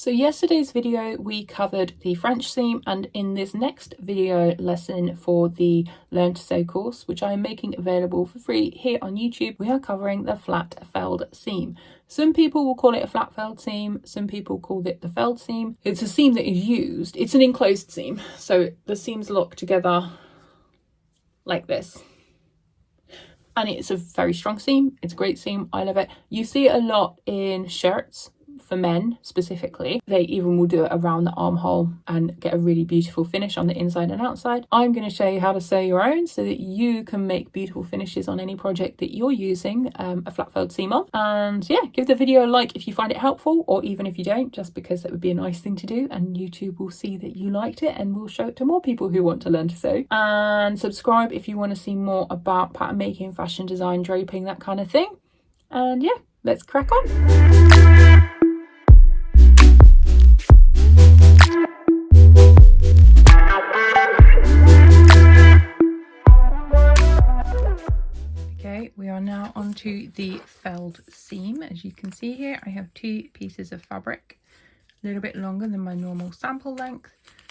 So yesterday's video we covered the French seam, and in this next video lesson for the Learn to Sew course, which I am making available for free here on YouTube, we are covering the flat felled seam. Some people will call it a flat felled seam, some people call it the felled seam. It's a seam that is used, it's an enclosed seam, so the seams lock together like this. And it's a very strong seam, it's a great seam, I love it. You see it a lot in shirts, for men specifically. They even will do it around the armhole and get a really beautiful finish on the inside and outside. I'm going to show you how to sew your own so that you can make beautiful finishes on any project that you're using a flat felled seam on. And yeah, give the video a like if you find it helpful, or even if you don't, just because that would be a nice thing to do, and YouTube will see that you liked it and will show it to more people who want to learn to sew. And subscribe if you want to see more about pattern making, fashion design, draping, that kind of thing. And yeah, let's crack on. We are now onto the felled seam. As you can see here, I have two pieces of fabric, a little bit longer than my normal sample length.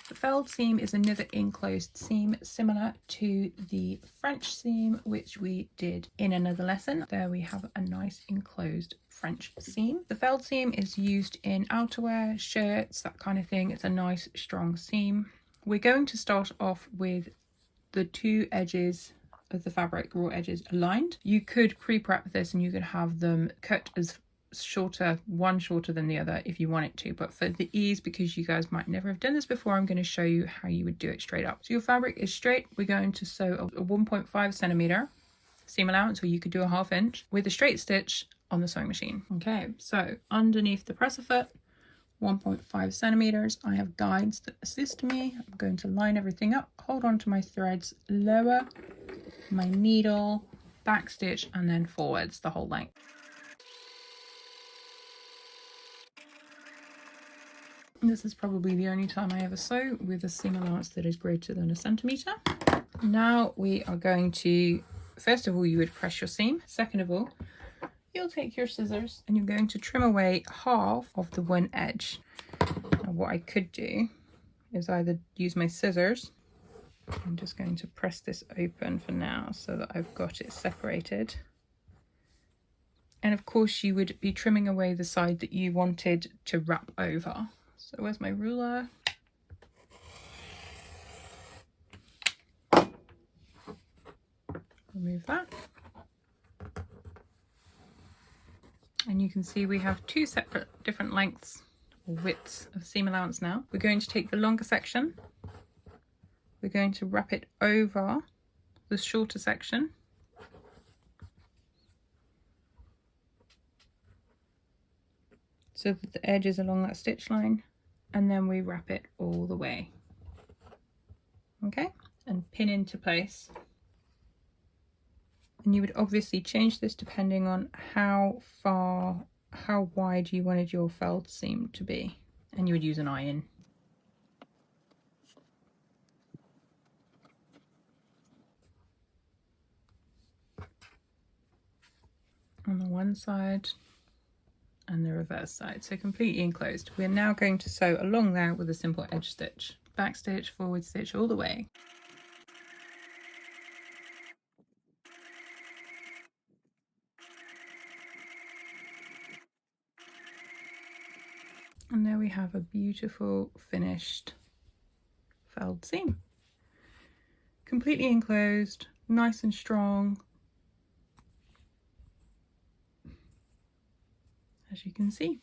The felled seam is another enclosed seam similar to the French seam, which we did in another lesson. There we have a nice enclosed French seam. The felled seam is used in outerwear, shirts, that kind of thing. It's a nice strong seam. We're going to start off with the two edges of the fabric, raw edges, aligned. You could pre-prep this and you could have them cut as shorter, one shorter than the other if you want it to, but for the ease, because you guys might never have done this before, I'm going to show you how you would do it straight up. So your fabric is straight. We're going to sew a 1.5 centimeter seam allowance, or you could do a 1/2 inch with a straight stitch on the sewing machine. Okay, so underneath the presser foot, 1.5 centimeters, I have guides that assist me. I'm going to line everything up, hold on to my threads, lower my needle, back stitch, and then forwards the whole length. This is probably the only time I ever sew with a seam allowance that is greater than 1 centimeter. Now we are going to, first of all, you would press your seam. Second of all, you'll take your scissors and you're going to trim away half of the one edge. Now what I could do is either use my scissors. I'm just going to press this open for now so that I've got it separated. And of course you would be trimming away the side that you wanted to wrap over. So where's my ruler? Remove that. And you can see we have two separate different lengths or widths of seam allowance now. We're going to take the longer section. We're going to wrap it over the shorter section. So that the edge is along that stitch line, and then we wrap it all the way. Okay, and pin into place. And you would obviously change this depending on how wide you wanted your felled seam to be. And you would use an iron. On the one side and the reverse side, so completely enclosed. We're now going to sew along there with a simple edge stitch, back stitch, forward stitch, all the way. And there we have a beautiful finished felled seam, completely enclosed, nice and strong. As you can see.